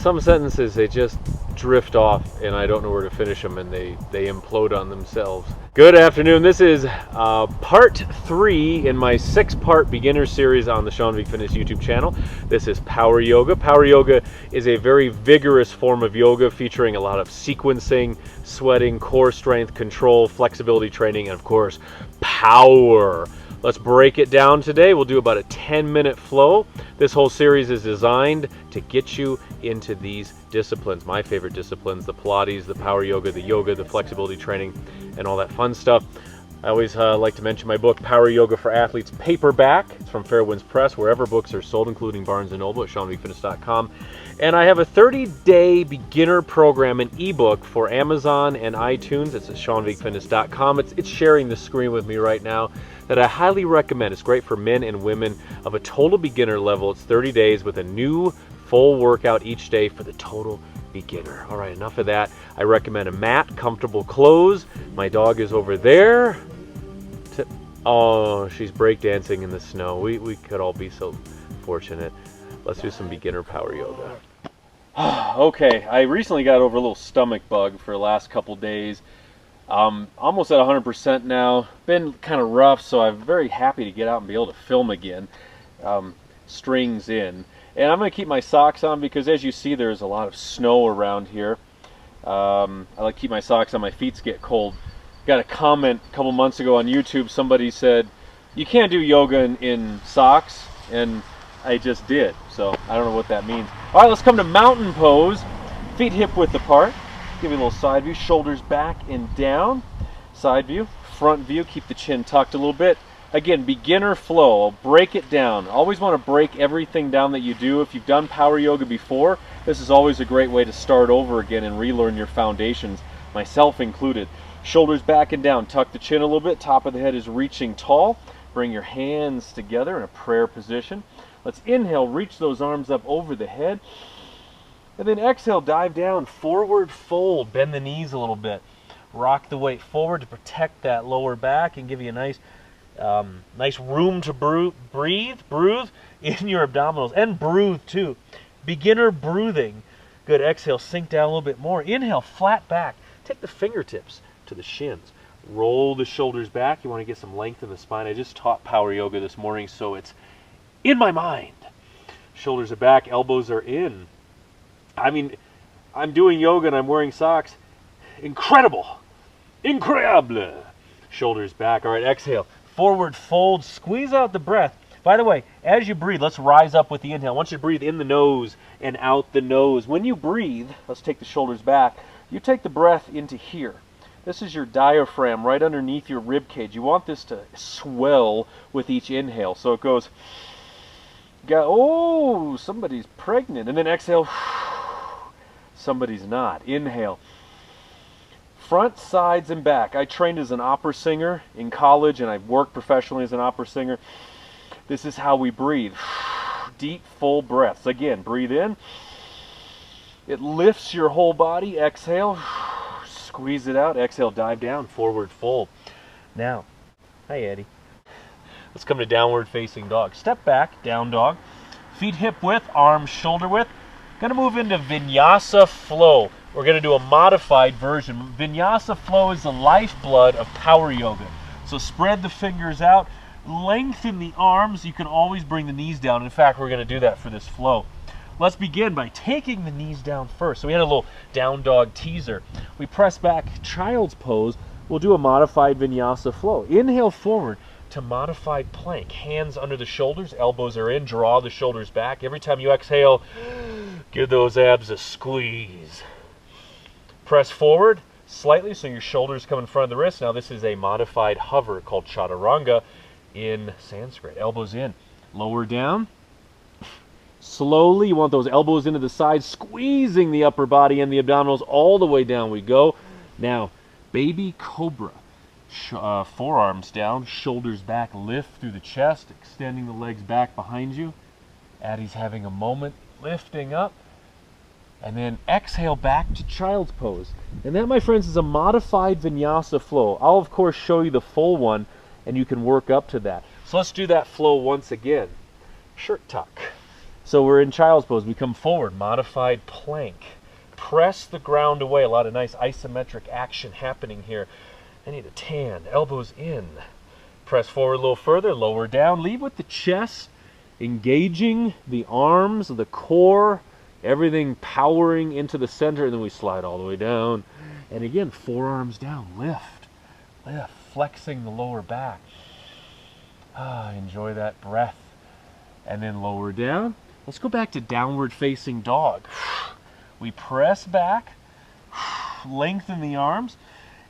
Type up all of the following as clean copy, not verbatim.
some sentences, they just drift off and I don't know where to finish them, and they implode on themselves. Good afternoon. This is part 3 in my 6-part beginner series on the Sean Vigue Fitness YouTube channel. This is Power Yoga. Power Yoga is a very vigorous form of yoga featuring a lot of sequencing, sweating, core strength, control, flexibility training, and of course, power. Let's break it down today. We'll do about a 10-minute flow. This whole series is designed to get you into these disciplines, my favorite disciplines, the Pilates, the power yoga, the flexibility training, and all that fun stuff. I always like to mention my book, Power Yoga for Athletes, paperback. It's from Fairwinds Press, wherever books are sold, including Barnes & Noble at SeanVigueFitness.com. And I have a 30-day beginner program, an ebook for Amazon and iTunes. It's at SeanVigueFitness.com. It's sharing the screen with me right now, that I highly recommend. It's great for men and women of a total beginner level. It's 30 days with a new full workout each day for the total beginner. All right, enough of that. I recommend a mat, comfortable clothes. My dog is over there. Oh, she's breakdancing in the snow. We could all be so fortunate. Let's do some beginner power yoga. Okay, I recently got over a little stomach bug for the last couple days. Almost at 100% now. Been kind of rough, so I'm very happy to get out and be able to film again. Strings in. And I'm going to keep my socks on because, as you see, there's a lot of snow around here. I like to keep my socks on. My feet get cold. Got a comment a couple months ago on YouTube. Somebody said, you can't do yoga in socks, and I just did. So I don't know what that means. All right, let's come to mountain pose. Feet hip width apart. Give me a little side view. Shoulders back and down. Side view. Front view. Keep the chin tucked a little bit. Again, beginner flow. I'll break it down. Always want to break everything down that you do. If you've done power yoga before, this is always a great way to start over again and relearn your foundations, myself included. Shoulders back and down. Tuck the chin a little bit. Top of the head is reaching tall. Bring your hands together in a prayer position. Let's inhale. Reach those arms up over the head. And then exhale. Dive down. Forward fold. Bend the knees a little bit. Rock the weight forward to protect that lower back and give you a nice room to breathe in your abdominals, and breathe too. Beginner breathing. Good. Exhale, sink down a little bit more. Inhale, flat back. Take the fingertips to the shins. Roll the shoulders back. You want to get some length in the spine. I just taught power yoga this morning, so it's in my mind. Shoulders are back, elbows are in. I mean, I'm doing yoga and I'm wearing socks. Incredible. Incroyable. Shoulders back. All right, exhale. Forward fold, squeeze out the breath. By the way, as you breathe, let's rise up with the inhale. I want you to breathe in the nose and out the nose. When you breathe, let's take the shoulders back. You take the breath into here. This is your diaphragm right underneath your rib cage. You want this to swell with each inhale. So it goes, oh, somebody's pregnant. And then exhale, somebody's not. Inhale. Front, sides, and back. I trained as an opera singer in college, and I've worked professionally as an opera singer. This is how we breathe. Deep, full breaths. Again, breathe in. It lifts your whole body. Exhale. Squeeze it out. Exhale, dive down. Forward fold. Now, hi, Eddie. Let's come to downward facing dog. Step back, down dog. Feet hip width, arms shoulder width. Going to move into vinyasa flow. We're going to do a modified version. Vinyasa flow is the lifeblood of power yoga. So spread the fingers out, lengthen the arms. You can always bring the knees down. In fact, we're going to do that for this flow. Let's begin by taking the knees down first. So we had a little down dog teaser. We press back, child's pose. We'll do a modified vinyasa flow. Inhale forward to modified plank. Hands under the shoulders, elbows are in, draw the shoulders back. Every time you exhale, give those abs a squeeze. Press forward slightly so your shoulders come in front of the wrist. Now this is a modified hover called chaturanga in Sanskrit. Elbows in, lower down. Slowly, you want those elbows into the sides, squeezing the upper body and the abdominals all the way down we go. Now, baby cobra. Forearms down, shoulders back, lift through the chest, extending the legs back behind you. Addie's having a moment, lifting up. And then exhale back to child's pose. And that, my friends, is a modified vinyasa flow. I'll, of course, show you the full one, and you can work up to that. So let's do that flow once again. Shirt tuck. So we're in child's pose. We come forward, modified plank. Press the ground away. A lot of nice isometric action happening here. I need a tan. Elbows in. Press forward a little further, lower down. Leave with the chest engaging the arms, the core, everything powering into the center, and then we slide all the way down. And again, forearms down. Lift, lift, flexing the lower back. Enjoy that breath. And then lower down. Let's go back to downward facing dog. We press back, lengthen the arms,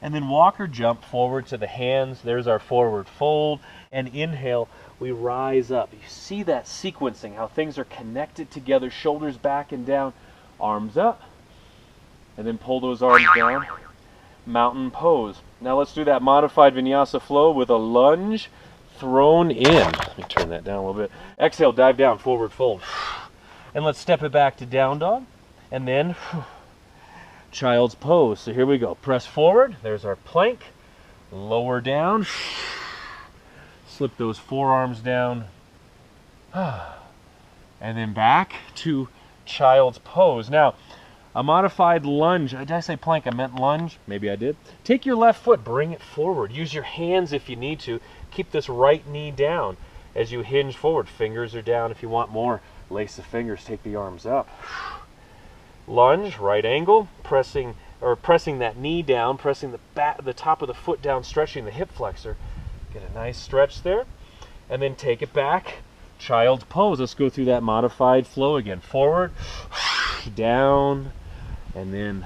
and then walk or jump forward to the hands. There's our forward fold. And inhale, we rise up. You see that sequencing, how things are connected together, shoulders back and down, arms up, and then pull those arms down. Mountain pose. Now let's do that modified vinyasa flow with a lunge thrown in. Let me turn that down a little bit. Exhale, dive down, forward fold. And let's step it back to down dog. And then child's pose. So here we go. Press forward. There's our plank. Lower down. Slip those forearms down. And then back to child's pose. Now, a modified lunge. Did I say plank? I meant lunge. Maybe I did. Take your left foot. Bring it forward. Use your hands if you need to. Keep this right knee down as you hinge forward. Fingers are down. If you want more, lace the fingers. Take the arms up. Lunge, right angle, pressing that knee down, pressing the top of the foot down, stretching the hip flexor. Get a nice stretch there. And then take it back. Child's pose. Let's go through that modified flow again. Forward, down, and then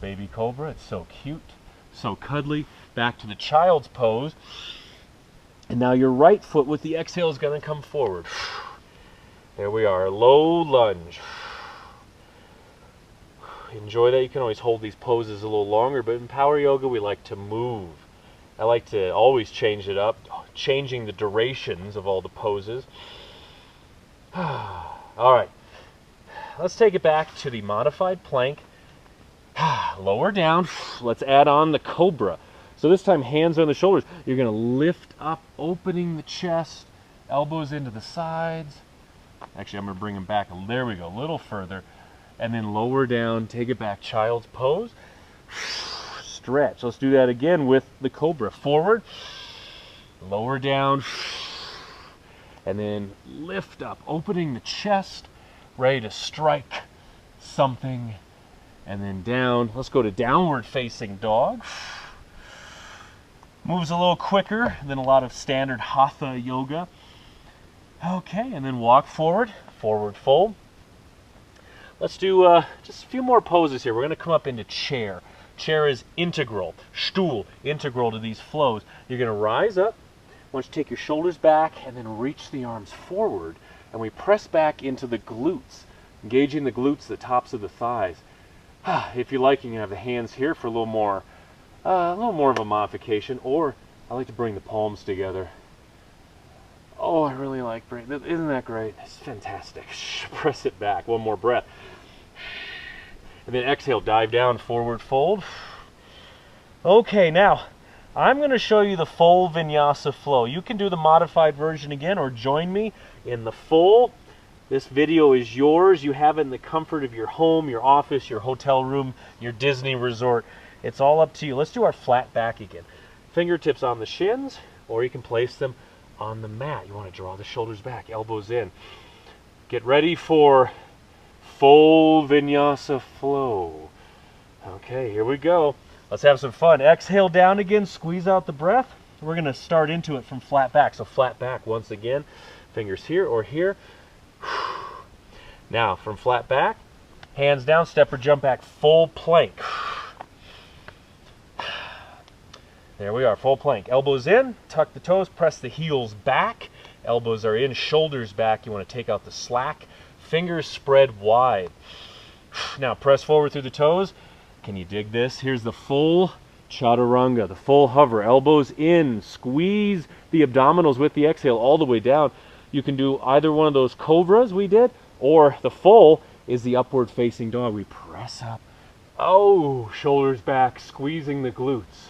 baby cobra. It's so cute, so cuddly. Back to the child's pose. And now your right foot with the exhale is going to come forward. There we are, low lunge. Enjoy that. You can always hold these poses a little longer, but in power yoga we like to move. I like to always change it up, changing the durations of all the poses. All right, let's take it back to the modified plank. Lower down. Let's add on the cobra. So this time hands on the shoulders. You're going to lift up, opening the chest, elbows into the sides. Actually, I'm going to bring them back. There we go, a little further. And then lower down, take it back, child's pose. Stretch. Let's do that again with the cobra. Forward, lower down, and then lift up, opening the chest, ready to strike something, and then down. Let's go to downward facing dog. Moves a little quicker than a lot of standard hatha yoga. Okay, and then walk forward, forward fold. Let's do just a few more poses here. We're going to come up into chair. Chair is integral. Stuhl, integral to these flows. You're going to rise up. Once you take your shoulders back and then reach the arms forward, and we press back into the glutes, engaging the glutes, the tops of the thighs. If you like, you can have the hands here for a little more of a modification, or I like to bring the palms together. Oh, I really like isn't that great? It's fantastic. Press it back. One more breath. And then exhale, dive down, forward fold. Okay, now I'm going to show you the full vinyasa flow. You can do the modified version again or join me in the full. This video is yours. You have it in the comfort of your home, your office, your hotel room, your Disney resort. It's all up to you. Let's do our flat back again. Fingertips on the shins, or you can place them on the mat. You want to draw the shoulders back, elbows in. Get ready for full vinyasa flow. Okay, here we go. Let's have some fun. Exhale down again, squeeze out the breath. We're going to start into it from flat back. So flat back once again, fingers here or here. Now from flat back, hands down, step or jump back, full plank. There we are, full plank. Elbows in, tuck the toes, press the heels back. Elbows are in, shoulders back. You want to take out the slack. Fingers spread wide. Now press forward through the toes. Can you dig this? Here's the full chaturanga, the full hover. Elbows in, squeeze the abdominals with the exhale all the way down. You can do either one of those cobras we did, or the full is the upward facing dog. We press up. Oh, shoulders back, squeezing the glutes.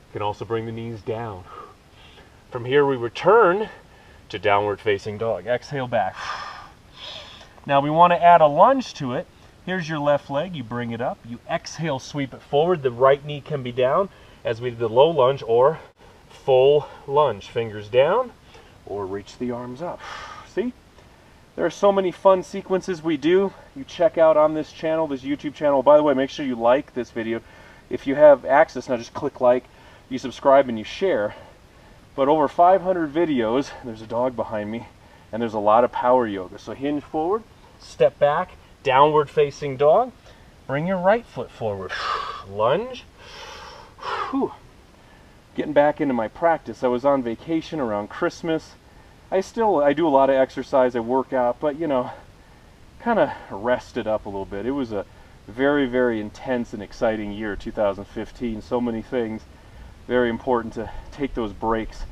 You can also bring the knees down. From here we return to downward facing dog. Exhale back. Now we want to add a lunge to it. Here's your left leg. You bring it up. You exhale, sweep it forward. The right knee can be down as we did the low lunge or full lunge. Fingers down or reach the arms up. See? There are so many fun sequences we do. You check out on this channel, this YouTube channel. By the way, make sure you like this video. If you have access, now just click like, you subscribe, and you share. But over 500 videos, there's a dog behind me, and there's a lot of power yoga. So hinge forward, step back, downward facing dog. Bring your right foot forward. Lunge. Whew. Getting back into my practice. I was on vacation around Christmas. I do a lot of exercise, I work out, but you know, kind of rested up a little bit. It was a very, very intense and exciting year, 2015. So many things. Very important to take those breaks.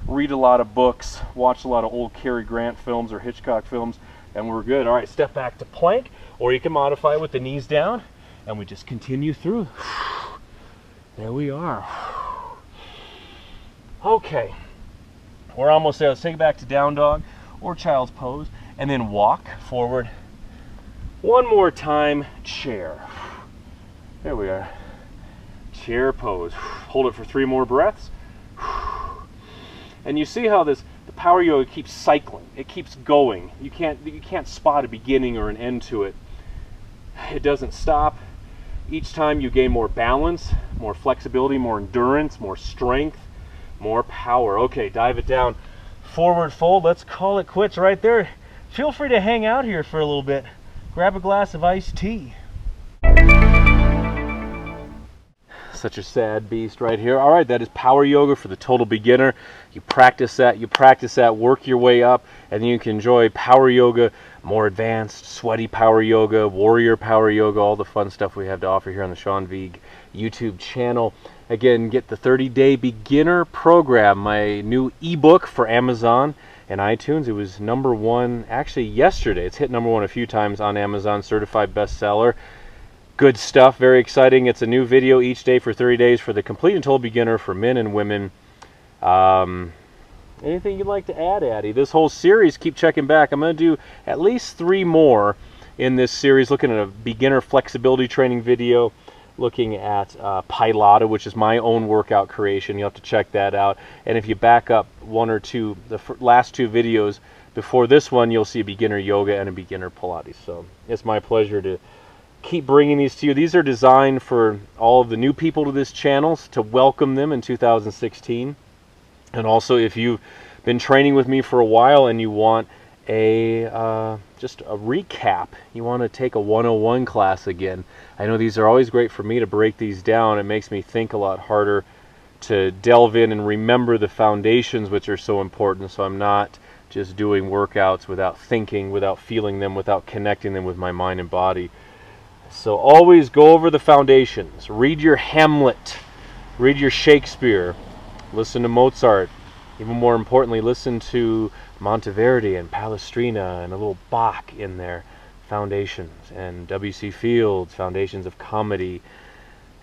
Read a lot of books, watch a lot of old Cary Grant films or Hitchcock films, and we're good. All right, step back to plank, or you can modify with the knees down, and we just continue through. There we are. Okay. We're almost there. Let's take it back to down dog or child's pose, and then walk forward. One more time, chair. There we are. Chair pose. Hold it for 3 more breaths. And you see how the power yoga keeps cycling. It keeps going. You can't spot a beginning or an end to it. It doesn't stop. Each time you gain more balance, more flexibility, more endurance, more strength, more power. Okay, dive it down. Forward fold. Let's call it quits right there. Feel free to hang out here for a little bit. Grab a glass of iced tea. Such a sad beast right here. All right, that is power yoga for the total beginner. You practice that, work your way up, and then you can enjoy power yoga, more advanced, sweaty power yoga, warrior power yoga, all the fun stuff we have to offer here on the Sean Vigue YouTube channel. Again, get the 30-day beginner program, my new ebook for Amazon and iTunes. It was #1 actually yesterday. It's hit #1 a few times on Amazon, certified bestseller. Good stuff, very exciting. It's a new video each day for 30 days for the complete and total beginner for men and women. Anything you'd like to add, Addie? This whole series, keep checking back. I'm going to do at least 3 more in this series, looking at a beginner flexibility training video, looking at Pilates, which is my own workout creation. You'll have to check that out. And if you back up 1 or 2, the last 2 videos before this one, you'll see a beginner yoga and a beginner Pilates. So it's my pleasure to keep bringing these to you. These are designed for all of the new people to this channel, to welcome them in 2016. And also, if you've been training with me for a while and you want just a recap, you want to take a 101 class again, I know these are always great for me to break these down. It makes me think a lot harder to delve in and remember the foundations, which are so important, so I'm not just doing workouts without thinking, without feeling them, without connecting them with my mind and body. So always go over the foundations. Read your Hamlet, read your Shakespeare, listen to Mozart. Even more importantly, listen to Monteverdi and Palestrina and a little Bach in there. Foundations. And W.C. Fields, Foundations of Comedy.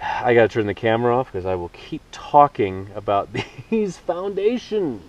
I got to turn the camera off because I will keep talking about these foundations.